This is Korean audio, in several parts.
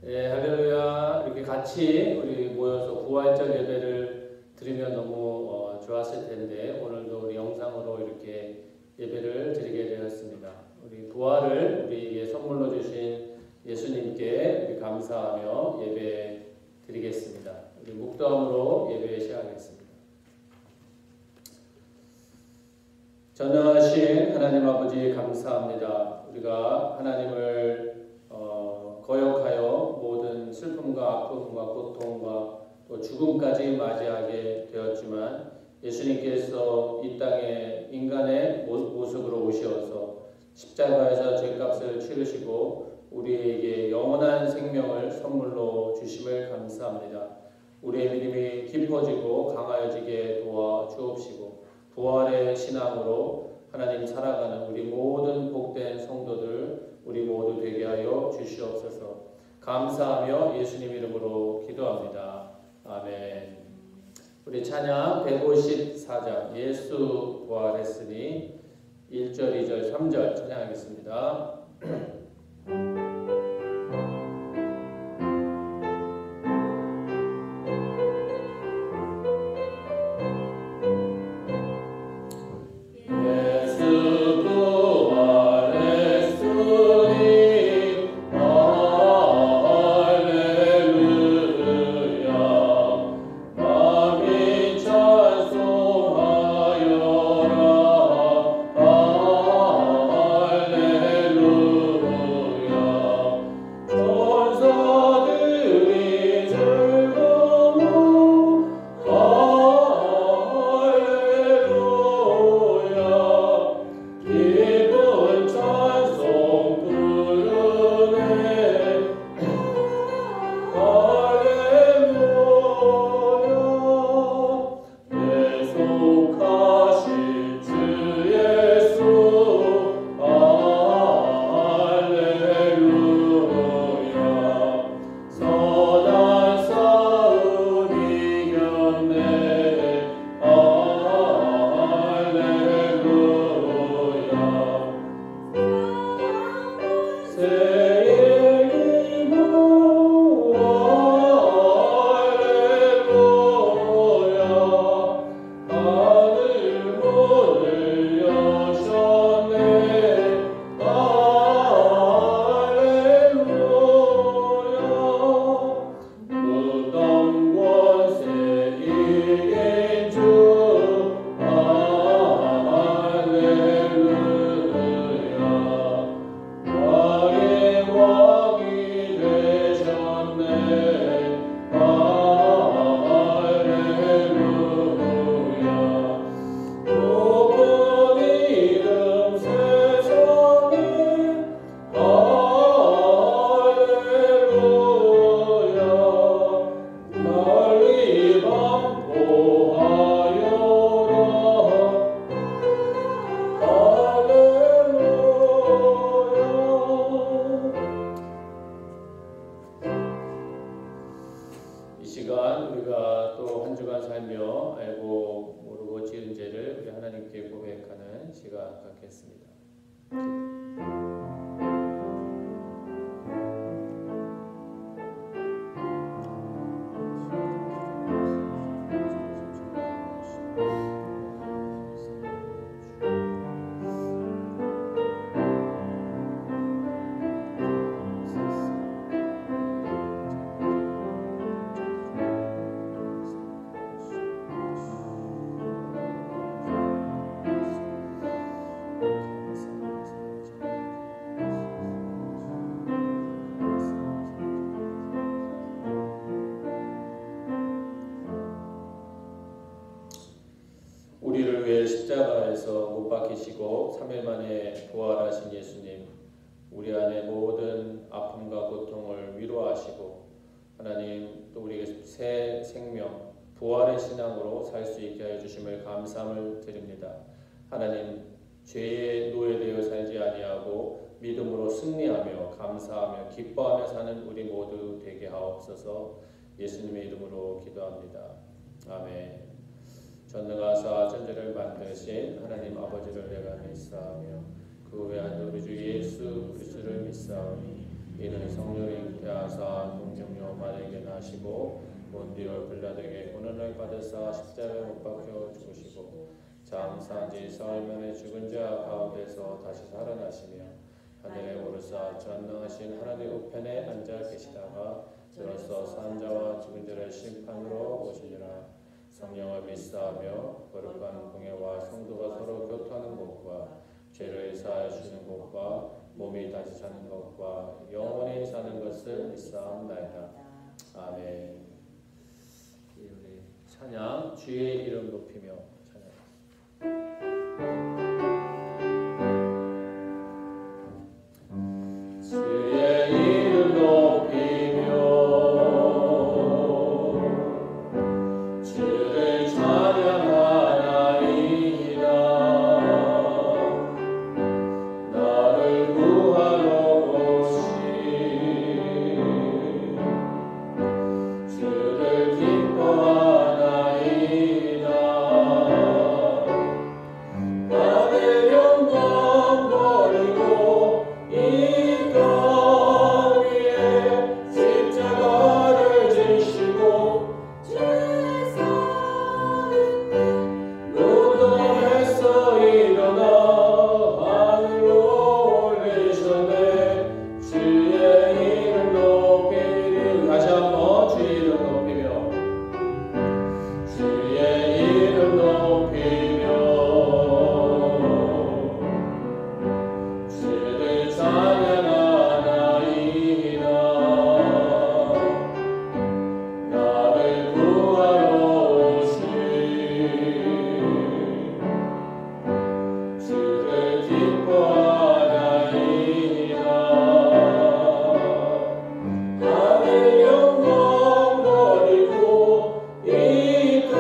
예, 할렐루야. 이렇게 같이 우리 모여서 부활절 예배를 드리면 너무 좋았을 텐데 오늘도 우리 영상으로 이렇게 예배를 드리게 되었습니다. 우리 부활을 우리에게 선물로 주신 예수님께 우리 감사하며 예배 드리겠습니다. 우리 묵도함으로 예배 시작하겠습니다. 전능하신 하나님 아버지 감사합니다. 우리가 하나님을 거역하여 모든 슬픔과 아픔과 고통과 또 죽음까지 맞이하게 되었지만 예수님께서 이 땅에 인간의 모습으로 오셔서 십자가에서 죄값을 치르시고 우리에게 영원한 생명을 선물로 주심을 감사합니다. 우리의 믿음이 깊어지고 강하여지게 도와 주옵시고 부활의 신앙으로 하나님 살아가는 우리 모든 복된 성도들 우리 모두 되게 하여 주시옵소서. 감사하며 예수님 이름으로 기도합니다. 아멘. 우리 찬양 154장 예수 부활했으니 1절, 2절, 3절 찬양하겠습니다. 우리를 위해 십자가에서 못 박히시고 3일 만에 부활하신 예수님, 우리 안에 모든 아픔과 고통을 위로하시고 하나님 또 우리에게 새 생명, 부활의 신앙으로 살 수 있게 하여 주심을 감사함을 드립니다. 하나님, 죄에 노예되어 살지 아니하고 믿음으로 승리하며 감사하며 기뻐하며 사는 우리 모두 되게 하옵소서. 예수님의 이름으로 기도합니다. 아멘. 전능하사 천지를 만드신 하나님 아버지를 내가 믿사오며 그 외한 우리 주 예수 그리스도를 믿사오니 이는 성령이 잉태하사 하시고 본디오 빌라에게 고난을 받으사 십자가에 못 박혀 죽으시고 장사한 지 사흘 만에 죽은 자 가운데서 다시 살아나시며 하늘에 오르사 전능하신 하나님 우편에 앉아 계시다가 들어서 산 자와 죽은 자를 심판으로 오시리라. 성령을 믿사하며 거룩한 공예와 성도가 서로 교통하는 것과 죄를 사하여 주는 것과 몸이 다시 사는 것과 영원히 사는 것을 믿사옵나이다. 아멘. 우리 찬양 주의 이름 높이며 주의 이름 높이며 주를 찬양하나이다. 나를 구하러 오신 주를 기뻐하나이다. 나의 영광 버리고 이 땅 위에 십자가를 지시고 무덤에서 일어나 하늘로 올리셨네. 주의 이름 높이리. 다시 한번 주의 이름 높이며 주의 이름 높이며 주를 찬양하나이다. 나를 구하러 오신 주를 기뻐하나이다. 하늘 영광 버리고 이 땅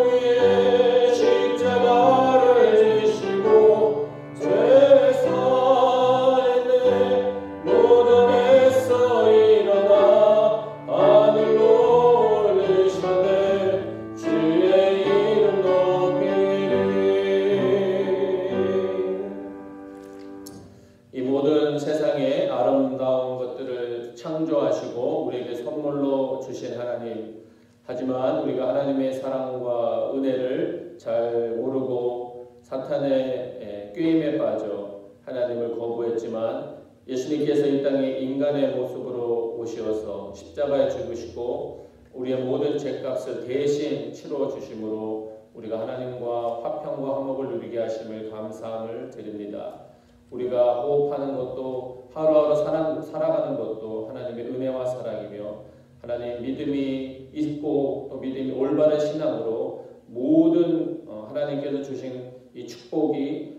위에 십자가를 지시고 죄 사했네. 무덤에서 일어나 하늘로 올리셨네. 주의 이름 높이리. 이 모든 세상의 아름다운 것들을 창조하시고 우리에게 선물로 주신 하나님, 하지만 우리가 하나님의 사랑과 은혜를 잘 모르고 사탄의 꾀임에 빠져 하나님을 거부했지만 예수님께서 이 땅에 인간의 모습으로 오셔서 십자가에 죽으시고 우리의 모든 죄값을 대신 치러 주심으로 우리가 하나님과 화평과 화목을 누리게 하심을 감사함을 드립니다. 우리가 호흡하는 것도 하루하루 살아가는 것도 하나님의 은혜와 사랑이며 하나님 믿음이 있고 또 믿음이 올바른 신앙으로 모든 하나님께서 주신 이 축복이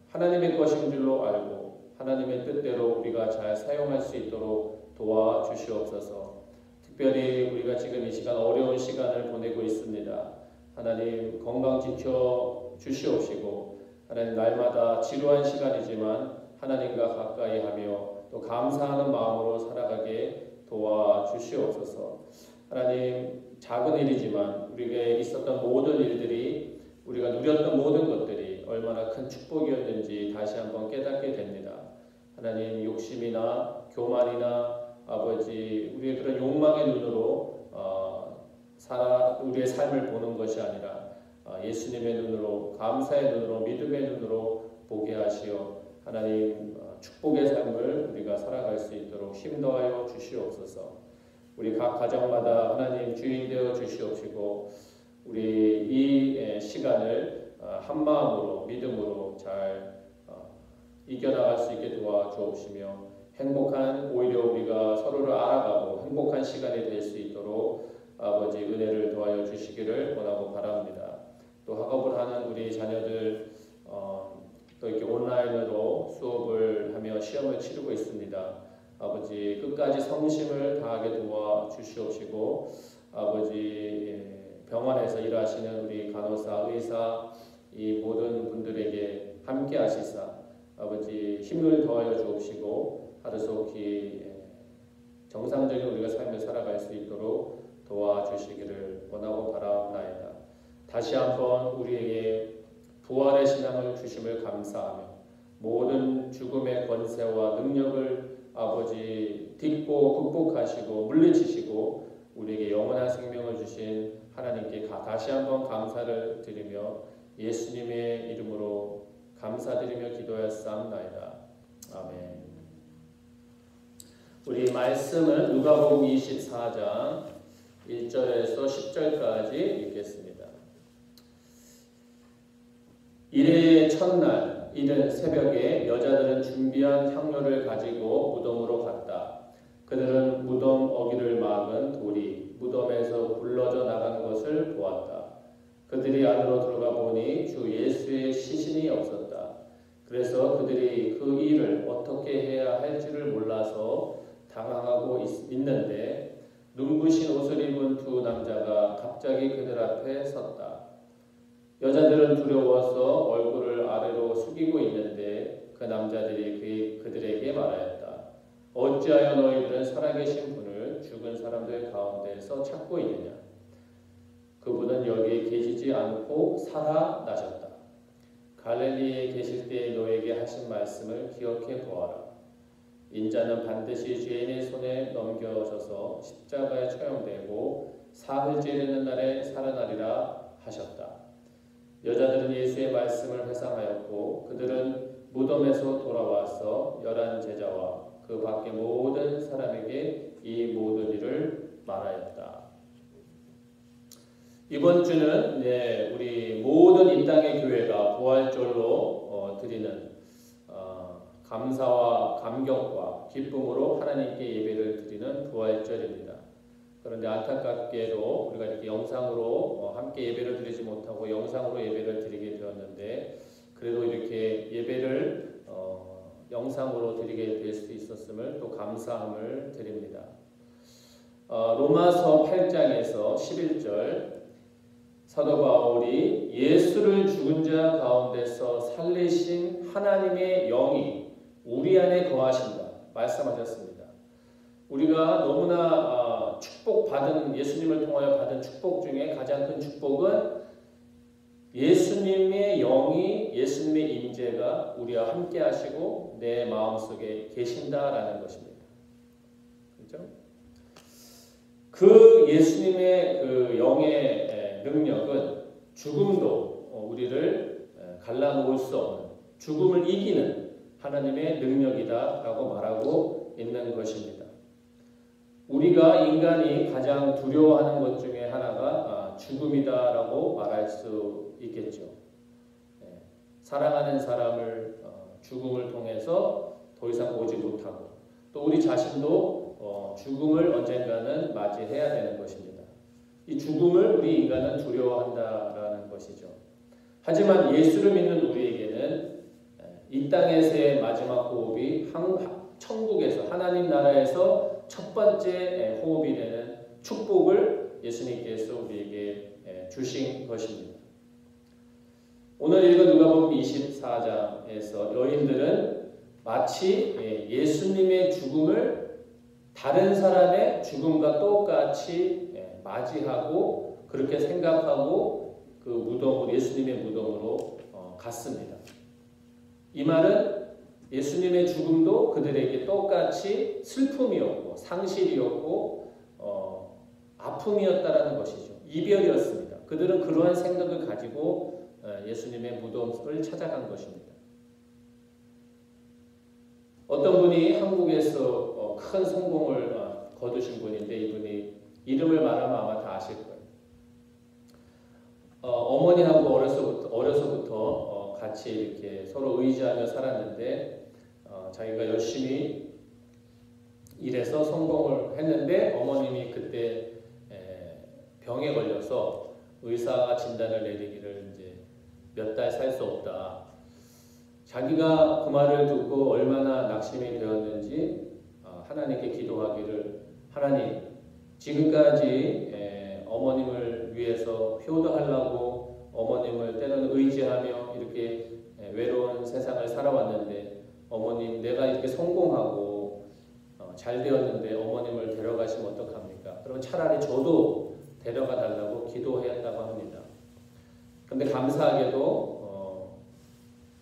하나님의 것인 줄로 알고 하나님의 뜻대로 우리가 잘 사용할 수 있도록 도와주시옵소서. 특별히 우리가 지금 이 시간 어려운 시간을 보내고 있습니다. 하나님 건강 지켜 주시옵시고 하나님 날마다 지루한 시간이지만 하나님과 가까이 하며 또 감사하는 마음으로 살아가게 도와주시옵소서. 하나님 작은 일이지만 우리에게 있었던 모든 일들이 우리가 누렸던 모든 것들이 얼마나 큰 축복이었는지 다시 한번 깨닫게 됩니다. 하나님 욕심이나 교만이나 아버지 우리의 그런 욕망의 눈으로 우리의 삶을 보는 것이 아니라 예수님의 눈으로 감사의 눈으로 믿음의 눈으로 보게 하시어 하나님 축복의 삶을 우리가 살아갈 수 있도록 힘도하여 주시옵소서. 우리 각 가정마다 하나님 주인 되어 주시옵시고 우리 이 시간을 한 마음으로 믿음으로 잘 이겨나갈 수 있게 도와주옵시며 행복한 오히려 우리가 서로를 알아가고 행복한 시간이 될 수 있도록 아버지 은혜를 도와여 주시기를 원하고 바랍니다. 또 학업을 하는 우리 자녀들 또 이렇게 온라인으로 수업을 하며 시험을 치르고 있습니다. 아버지 끝까지 성심을 다하게 도와주시옵시고 아버지 병원에서 일하시는 우리 간호사, 의사 이 모든 분들에게 함께 하시사 아버지 힘을 더하여 주옵시고 하루속히 정상적인 우리가 삶을 살아갈 수 있도록 도와주시기를 원하고 바라옵나이다. 다시 한번 우리에게 부활의 신앙을 주심을 감사하며 모든 죽음의 권세와 능력을 아버지 딛고 극복하시고 물리치시고 우리에게 영원한 생명을 주신 하나님께 다시 한번 감사를 드리며 예수님의 이름으로 감사드리며 기도하였사옵나이다. 아멘. 우리 말씀은 누가복음 24장 1절에서 10절까지 읽겠습니다. 이레의 첫날 이른 새벽에 여자들은 준비한 향료를 가지고 무덤으로 갔다. 그들은 무덤 어귀를 막은 돌이 무덤에서 굴러져 나가는 것을 보았다. 그들이 안으로 들어가 보니 주 예수의 시신이 없었다. 그래서 그들이 그 일을 어떻게 해야 할지를 몰라서 당황하고 있는데 눈부신 옷을 입은 두 남자가 갑자기 그들 앞에 섰다. 여자들은 두려워서 얼굴을 아래로 숙이고 있는데 그 남자들이 그들에게 말하였다. 어찌하여 너희들은 살아계신 분을 죽은 사람들 가운데서 찾고 있느냐? 그분은 여기에 계시지 않고 살아나셨다. 갈릴리에 계실 때 너에게 하신 말씀을 기억해 보아라. 인자는 반드시 죄인의 손에 넘겨져서 십자가에 처형되고 사흘째 되는 날에 살아나리라 하셨다. 여자들은 예수의 말씀을 회상하였고 그들은 무덤에서 돌아와서 11 제자와 그 밖의 모든 사람에게 이 모든 일을 말하였다. 이번 주는 우리 모든 이 땅의 교회가 부활절로 드리는 감사와 감격과 기쁨으로 하나님께 예배를 드리는 부활절입니다. 그런데 안타깝게도 우리가 이렇게 영상으로 함께 예배를 드리지 못하고 영상으로 예배를 드리게 되었는데 그래도 이렇게 예배를 영상으로 드리게 될 수 있었음을 또 감사함을 드립니다. 로마서 8장에서 11절 사도 바울이 예수를 죽은 자 가운데서 살리신 하나님의 영이 우리 안에 거하신다 말씀하셨습니다. 우리가 너무나 축복받은 예수님을 통하여 받은 축복 중에 가장 큰 축복은 예수님의 영이 예수님의 임재가 우리와 함께 하시고 내 마음속에 계신다라는 것입니다. 그렇죠? 그 예수님의 그 영의 능력은 죽음도 우리를 갈라놓을 수 없는 죽음을 이기는 하나님의 능력이다라고 말하고 있는 것입니다. 우리가 인간이 가장 두려워하는 것 중에 하나가 죽음이다라고 말할 수 있겠죠. 사랑하는 사람을 죽음을 통해서 더 이상 보지 못하고 또 우리 자신도 죽음을 언젠가는 맞이해야 되는 것입니다. 이 죽음을 우리 인간은 두려워한다라는 것이죠. 하지만 예수를 믿는 우리에게는 이 땅에서의 마지막 호흡이 천국에서 하나님 나라에서 첫 번째 호흡이 되는 축복을 예수님께서 우리에게 주신 것입니다. 오늘 읽은 누가복음 24장에서 여인들은 마치 예수님의 죽음을 다른 사람의 죽음과 똑같이 맞이하고 그렇게 생각하고 그 무덤으로 예수님의 무덤으로 갔습니다. 이 말은 예수님의 죽음도 그들에게 똑같이 슬픔이었고 상실이었고 아픔이었다라는 것이죠. 이별이었습니다. 그들은 그러한 생각을 가지고 예수님의 무덤을 찾아간 것입니다. 어떤 분이 한국에서 큰 성공을 거두신 분인데 이분이 이름을 말하면 아마 다 아실 거예요. 어머니하고 어려서부터 같이 이렇게 서로 의지하며 살았는데 자기가 열심히 일해서 성공을 했는데 어머님이 그때 병에 걸려서 의사가 진단을 내리기를 이제 몇 달 살 수 없다. 자기가 그 말을 듣고 얼마나 낙심이 되었는지 하나님께 기도하기를 하나님 지금까지 어머님을 위해서 효도하려고 어머님을 때로는 의지하며 이렇게 외로운 세상을 살아왔는데 어머님 내가 이렇게 성공하고 잘 되었는데 어머님을 데려가시면 어떡합니까? 그럼 차라리 저도 데려가 달라고 기도했다고 합니다. 그런데 감사하게도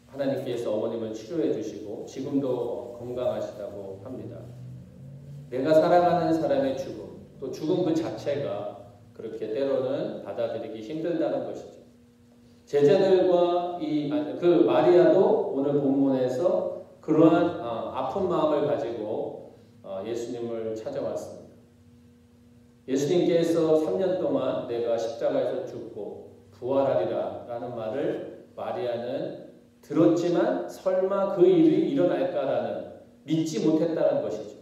하나님께서 어머님을 치료해 주시고 지금도 건강하시다고 합니다. 내가 사랑하는 사람의 죽음, 또 죽음 그 자체가 그렇게 때로는 받아들이기 힘들다는 것이죠. 제자들과 그 마리아도 오늘 본문에서 그러한 아픈 마음을 가지고 예수님을 찾아왔습니다. 예수님께서 3년 동안 내가 십자가에서 죽고 부활하리라 라는 말을 마리아는 들었지만 설마 그 일이 일어날까라는 믿지 못했다는 것이죠.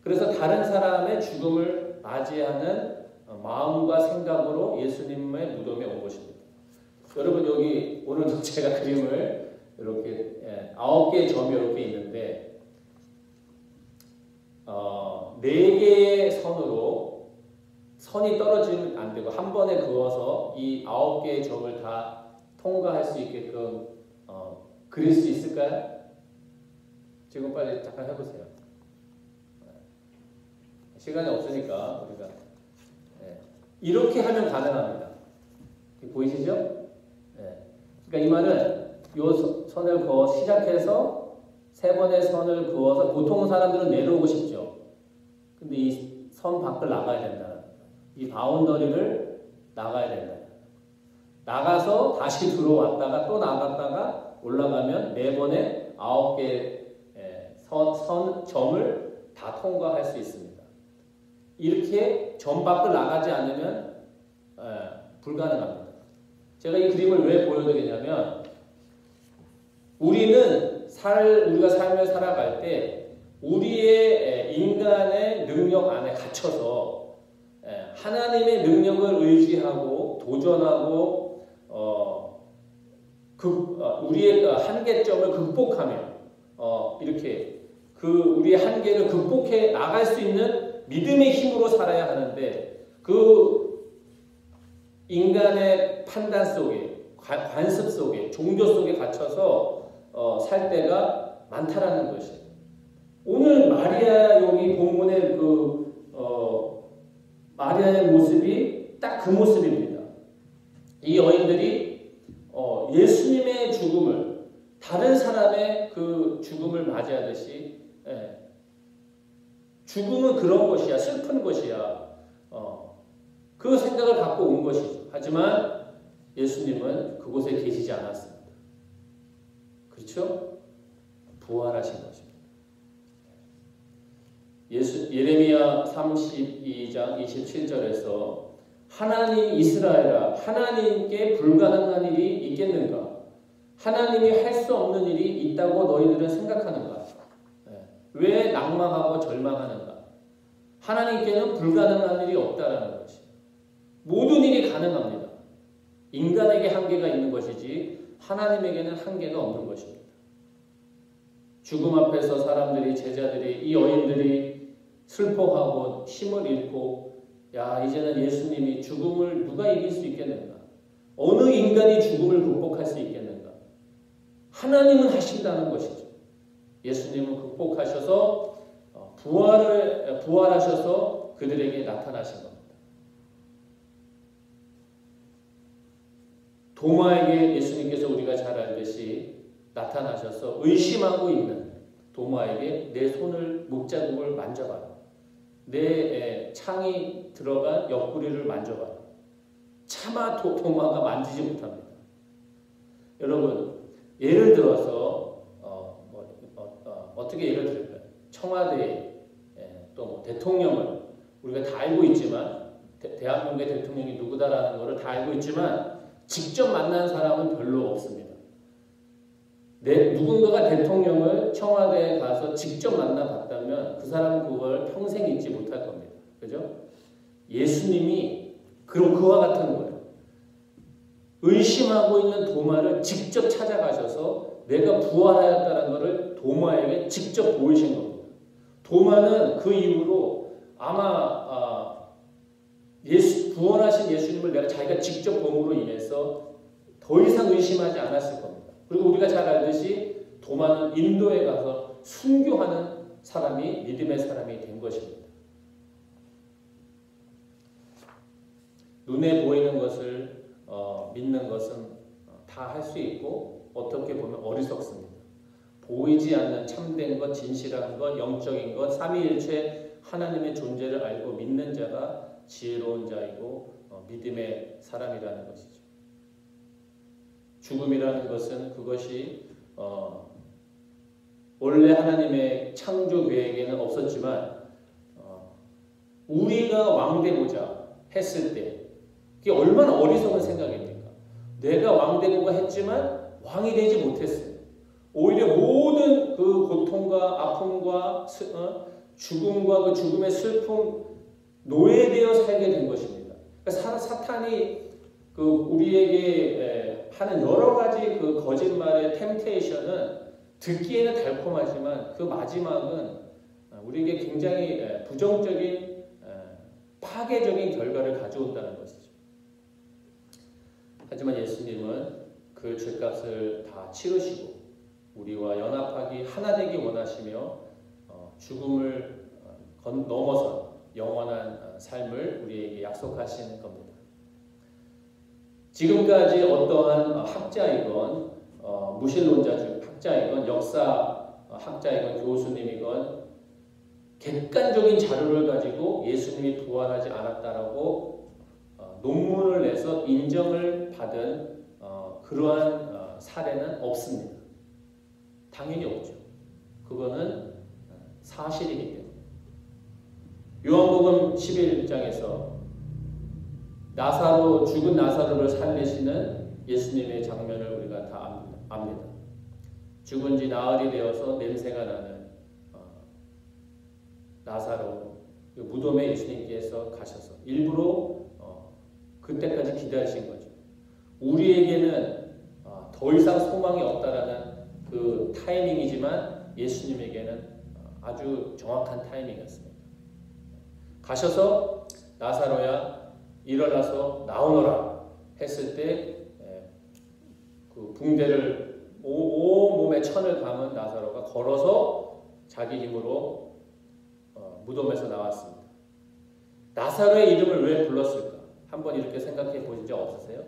그래서 다른 사람의 죽음을 맞이하는 마음과 생각으로 예수님의 무덤에 온 것입니다. 여러분 여기 오늘도 제가 그림을 이렇게 9개의 점이 이렇게 있는데 4개의 선으로 선이 떨어지면 안 되고 한 번에 그어서 이 9개의 점을 다 통과할 수 있게끔 그릴 수 있을까요? 지금 빨리 잠깐 해보세요. 시간이 없으니까 우리가 이렇게 하면 가능합니다. 보이시죠? 그러니까 이 말은 이 선을 그어 시작해서 3번의 선을 그어서 보통 사람들은 내려오고 싶죠. 근데 이 선 밖을 나가야 된다. 이 바운더리를 나가야 된다. 나가서 다시 들어왔다가 또 나갔다가 올라가면 4번의 9개의 점을 다 통과할 수 있습니다. 이렇게 점 밖을 나가지 않으면 불가능합니다. 제가 이 그림을 왜 보여드리냐면 우리가 삶을 살아갈 때 우리의 인간의 능력 안에 갇혀서 하나님의 능력을 의지하고 도전하고 우리의 한계점을 극복하며 이렇게 우리의 한계를 극복해 나갈 수 있는 믿음의 힘으로 살아야 하는데 그 인간의 판단 속에 관습 속에 종교 속에 갇혀서 살 때가 많다라는 것이에요. 오늘 마리아 여기 본문의 마리아의 모습이 딱 그 모습입니다. 이 여인들이 예수님의 죽음을 다른 사람의 그 죽음을 맞이하듯이 죽음은 그런 것이야, 슬픈 것이야. 그 생각을 갖고 온 것이죠. 하지만 예수님은 그곳에 계시지 않았습니다. 그렇죠? 부활하신 것입니다. 예레미야 32장 27절에서 하나님 이스라엘아 하나님께 불가능한 일이 있겠는가? 하나님이 할 수 없는 일이 있다고 너희들은 생각하는가? 왜 낭망하고 절망하는가? 하나님께는 불가능한 일이 없다라는 것이. 모든 일이 가능합니다. 인간에게 한계가 있는 것이지 하나님에게는 한계가 없는 것입니다. 죽음 앞에서 사람들이 제자들이 이 여인들이 슬퍼하고 힘을 잃고 야 이제는 예수님이 죽음을 누가 이길 수 있겠는가? 어느 인간이 죽음을 극복할 수 있겠는가? 하나님은 하신다는 것이죠. 예수님은 극복하셔서 부활하셔서 그들에게 나타나신 겁니다. 도마에게 예수님께서 우리가 잘 알듯이 나타나셔서 의심하고 있는 도마에게 내 손을 목자국을 만져봐라. 내 창이 들어간 옆구리를 만져봐라. 차마 도마가 만지지 못합니다. 여러분 예를 들어서 어떻게 예를 들을까요? 청와대에 또 대통령을 우리가 다 알고 있지만 대한민국의 대통령이 누구다라는 것을 다 알고 있지만 직접 만난 사람은 별로 없습니다. 누군가가 대통령을 청와대에 가서 직접 만나봤다면 그 사람은 그걸 평생 잊지 못할 겁니다. 그죠? 예수님이 그와 같은 거예요. 의심하고 있는 도마를 직접 찾아가셔서 내가 부활하였다는 것을 도마에게 직접 보이신 겁니다. 도마는 그 이후로 아마 부활하신 예수님을 내가 자기가 직접 봄으로 인해서 더 이상 의심하지 않았을 겁니다. 그리고 우리가 잘 알듯이 도마는 인도에 가서 순교하는 사람이 믿음의 사람이 된 것입니다. 눈에 보이는 것을 믿는 것은 다 할 수 있고 어떻게 보면 어리석습니다. 보이지 않는 참된 것, 진실한 것, 영적인 것, 삼위일체 하나님의 존재를 알고 믿는 자가 지혜로운 자이고 믿음의 사람이라는 것이죠. 죽음이라는 것은 그것이 원래 하나님의 창조 계획에는 없었지만 우리가 왕 되고자 했을 때 그게 얼마나 어리석은 생각입니까? 내가 왕 되고자 했지만 왕이 되지 못했어요. 오히려 모든 그 고통과 아픔과 죽음과 그 죽음의 슬픔 노예되어 살게 된 것입니다. 그러니까 사탄이 그 우리에게 하는 여러 가지 그 거짓말의 템테이션은 듣기에는 달콤하지만 그 마지막은 우리에게 굉장히 부정적인 파괴적인 결과를 가져온다는 것이죠. 하지만 예수님은 그 죄값을 다 치르시고 우리와 연합하기 하나 되기 원하시며 죽음을 넘어선 영원한 삶을 우리에게 약속하신 겁니다. 지금까지 어떠한 학자이건 무신론자 학자이건 역사 학자이건 교수님이건 객관적인 자료를 가지고 예수님이 부활하지 않았다라고 논문을 내서 인정을 받은 그러한 사례는 없습니다. 당연히 없죠. 그거는 사실이기 때문에. 요한복음 11장에서 죽은 나사로를 살리시는 예수님의 장면을 우리가 다 압니다. 죽은 지 나흘이 되어서 냄새가 나는 나사로 무덤에 예수님께서 가셔서 일부러 그때까지 기다리신 거죠. 우리에게는 더 이상 소망이 없다라는 그 타이밍이지만 예수님에게는 아주 정확한 타이밍이었습니다. 가셔서 나사로야 일어나서 나오너라 했을 때 그 붕대를 온몸에 천을 감은 나사로가 걸어서 자기 힘으로 무덤에서 나왔습니다. 나사로의 이름을 왜 불렀을까? 한번 이렇게 생각해 보신 적 없으세요?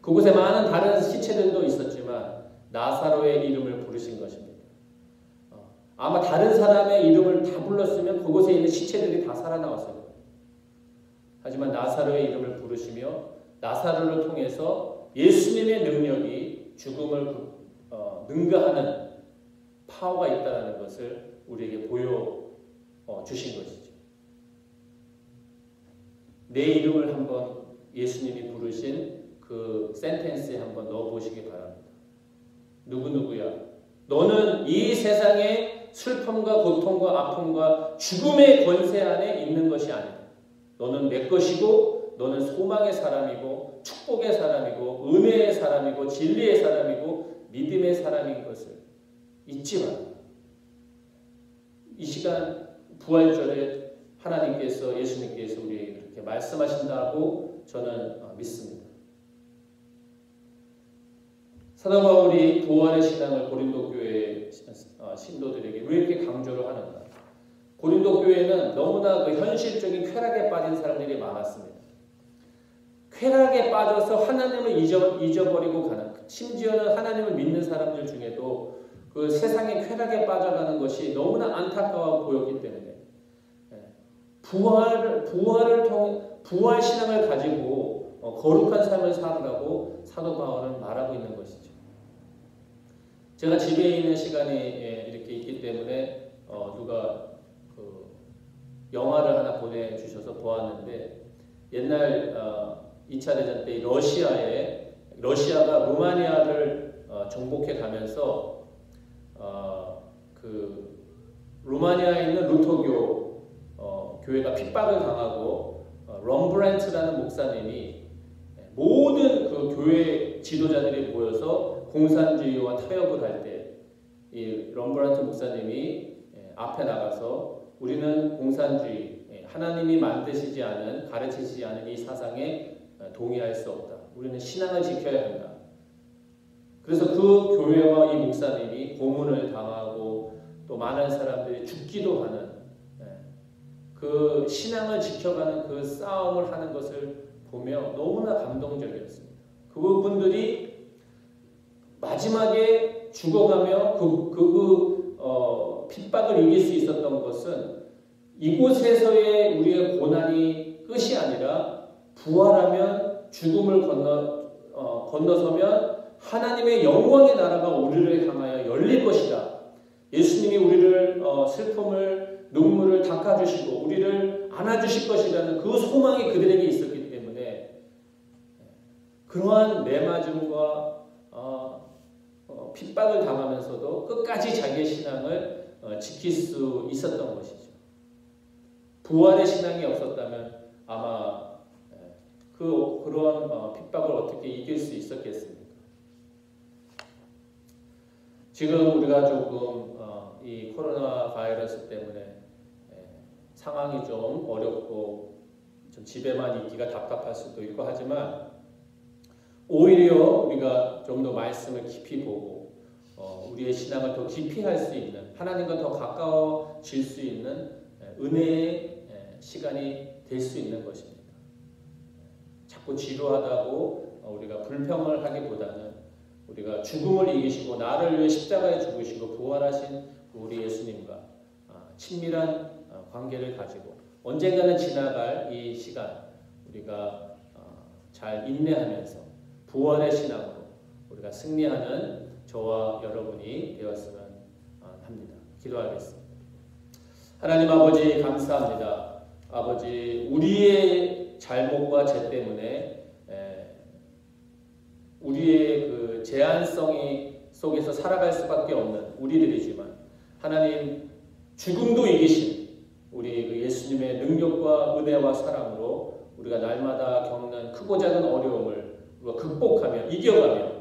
그곳에 많은 다른 시체들도 있었지만 나사로의 이름을 부르신 것입니다. 아마 다른 사람의 이름을 다 불렀으면 그곳에 있는 시체들이 다 살아나왔을 거예요. 하지만 나사로의 이름을 부르시며 나사로를 통해서 예수님의 능력이 죽음을 능가하는 파워가 있다는 것을 우리에게 보여주신 것이죠. 내 이름을 한번 예수님이 부르신 그 센텐스에 한번 넣어보시기 바랍니다. 누구누구야. 너는 이 세상의 슬픔과 고통과 아픔과 죽음의 권세 안에 있는 것이 아니다. 너는 내 것이고 너는 소망의 사람이고 축복의 사람이고 은혜의 사람이고 진리의 사람이고 믿음의 사람인 것을 잊지 마라. 이 시간 부활절에 하나님께서 예수님께서 우리에게 그렇게 말씀하신다고 저는 믿습니다. 사도 바울이 부활의 신앙을 고린도 교회 신도들에게 왜 이렇게 강조를 하는가? 고린도 교회는 너무나 그 현실적인 쾌락에 빠진 사람들이 많았습니다. 쾌락에 빠져서 하나님을 잊어버리고 가는, 심지어는 하나님을 믿는 사람들 중에도 그 세상의 쾌락에 빠져가는 것이 너무나 안타까워 보였기 때문에 부활 신앙을 가지고 거룩한 삶을 살으라고 사도 바울은 말하고 있는 것이죠. 제가 집에 있는 시간이 이렇게 있기 때문에 누가 그 영화를 하나 보내주셔서 보았는데 옛날 2차 대전 때 러시아가 루마니아를 정복해 가면서 그 루마니아에 있는 루터교 교회가 핍박을 당하고 럼브란트라는 목사님이 모든 그 교회 지도자들이 모여서 공산주의와 타협을 할 때 이 럼브란트 목사님이 앞에 나가서 우리는 공산주의, 하나님이 만드시지 않은, 가르치시지 않은 이 사상에 동의할 수 없다. 우리는 신앙을 지켜야 한다. 그래서 그 교회와 이 목사님이 고문을 당하고 또 많은 사람들이 죽기도 하는 그 신앙을 지켜가는 그 싸움을 하는 것을 보며 너무나 감동적이었습니다. 그분들이 마지막에 죽어가며 핍박을 이길 수 있었던 것은 이곳에서의 우리의 고난이 끝이 아니라 부활하면 죽음을 건너서면 하나님의 영광의 나라가 우리를 향하여 열릴 것이다. 예수님이 우리를 슬픔을 눈물을 닦아주시고 우리를 안아주실 것이라는 그 소망이 그들에게 있었기 때문에 그러한 매맞음과 핍박을 당하면서도 끝까지 자기의 신앙을 지킬 수 있었던 것이죠. 부활의 신앙이 없었다면 아마 그러한 핍박을 어떻게 이길 수 있었겠습니까? 지금 우리가 조금 이 코로나 바이러스 때문에 상황이 좀 어렵고 좀 집에만 있기가 답답할 수도 있고 하지만 오히려 우리가 좀 더 말씀을 깊이 보고 우리의 신앙을 더 깊이 할 수 있는 하나님과 더 가까워질 수 있는 은혜의 시간이 될 수 있는 것입니다. 자꾸 지루하다고 우리가 불평을 하기보다는 우리가 죽음을 이기시고 나를 위해 십자가에 죽으시고 부활하신 우리 예수님과 친밀한 관계를 가지고 언젠가는 지나갈 이 시간 우리가 잘 인내하면서 부활의 신앙으로 우리가 승리하는 저와 여러분이 되었으면 합니다. 기도하겠습니다. 하나님 아버지 감사합니다. 아버지 우리의 잘못과 죄 때문에 우리의 그 제한성이 속에서 살아갈 수밖에 없는 우리들이지만 하나님 죽음도 이기신 우리 그 예수님의 능력과 은혜와 사랑으로 우리가 날마다 겪는 크고 작은 어려움을 우리가 극복하며 이겨가며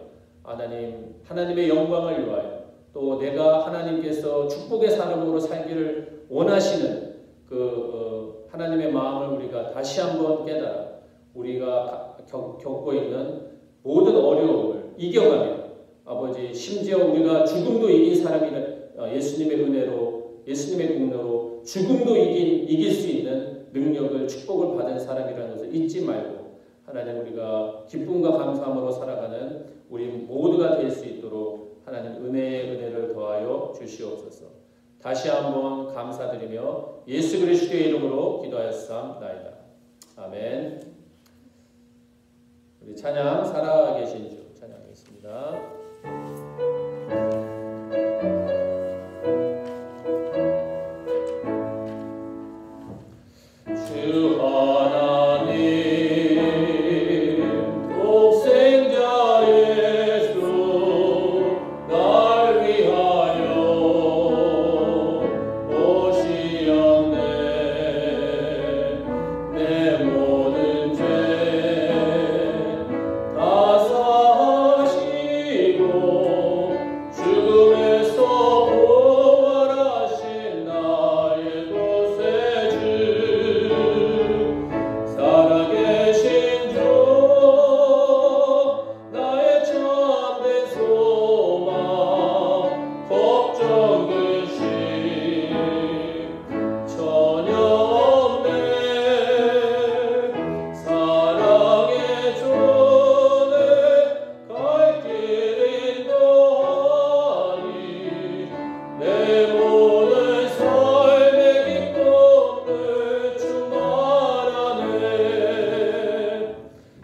하나님의 영광을 위하여 또 내가 하나님께서 축복의 사람으로 살기를 원하시는 하나님의 마음을 우리가 다시 한번 깨달아 우리가 겪고 있는 모든 어려움을 이겨가며 아버지 심지어 우리가 죽음도 이긴 사람이라 예수님의 은혜로 예수님의 능력으로 죽음도 이길 수 있는 능력을 축복을 받은 사람이라는 것을 잊지 말고 하나님 우리가 기쁨과 감사함으로 살아가는 우리 모두가 될 수 있도록 하나님 은혜를 더하여 주시옵소서. 다시 한번 감사드리며 예수 그리스도의 이름으로 기도하였사옵나이다. 아멘. 우리 찬양 살아계신 주 찬양하겠습니다. 주 하나님 독생자 예수 날 위하여 오시었네. 내 모든 죄 다 사하시고 죽음에서 부활하신 나의 구세주 살아계신 주 나의 참된 소망 걱정 근심 전혀 없네. 사랑의 주내 갈 길 인도하니 내 모든 삶의 기쁨을 충만하네.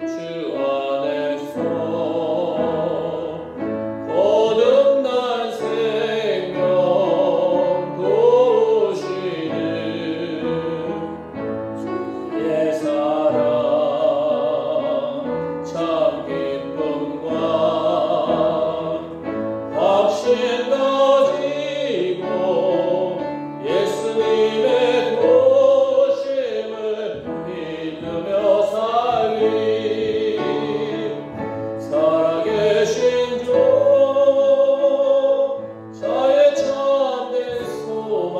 주 안에서 거듭난 생명 도우시는 주의 사랑 참 기쁨과 확신 가지고 예수님의 도심을 믿으며 살리. 살아계신 주 자의 참된 소망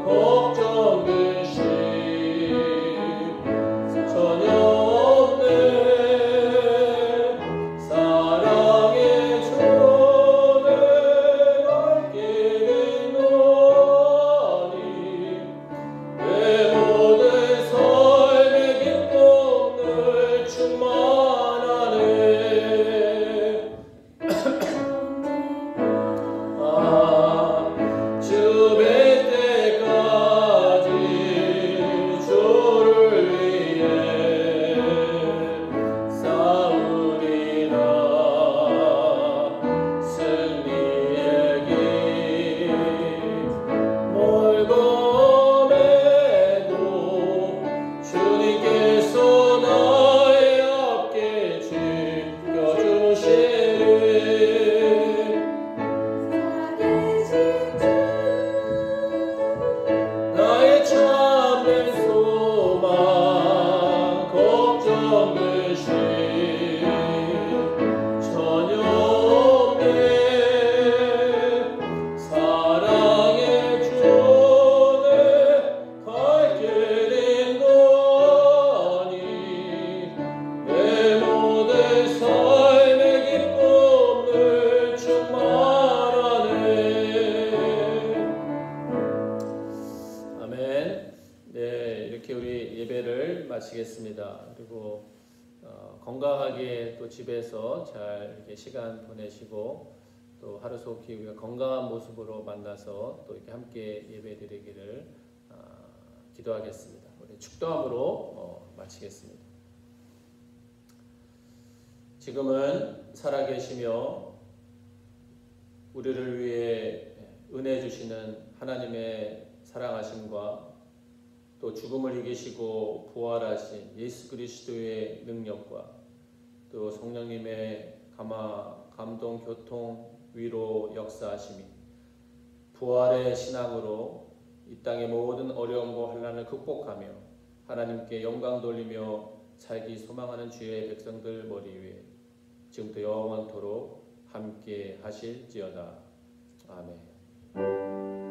걱정 근심 전혀 없네. 사랑의 주내 갈 길 인도하니 아멘. 네, 이렇게 우리 예배를 마치겠습니다. 그리고 건강하게 또 집에서 잘 이렇게 시간 보내시고 또 하루속히 우리가 건강한 모습으로 만나서 또 이렇게 함께 예배드리기를 기도하겠습니다. 우리 축도함으로 마치겠습니다. 지금은 살아계시며 우리를 위해 은혜 주시는 하나님의 사랑하심과 또 죽음을 이기시고 부활하신 예수 그리스도의 능력과 또 성령님의 감동, 교통, 위로 역사하심이 부활의 신앙으로 이 땅의 모든 어려움과 환난을 극복하며 하나님께 영광 돌리며 살기 소망하는 주의 백성들 머리 위에 지금부터 영원토록 함께 하실지어다. 아멘.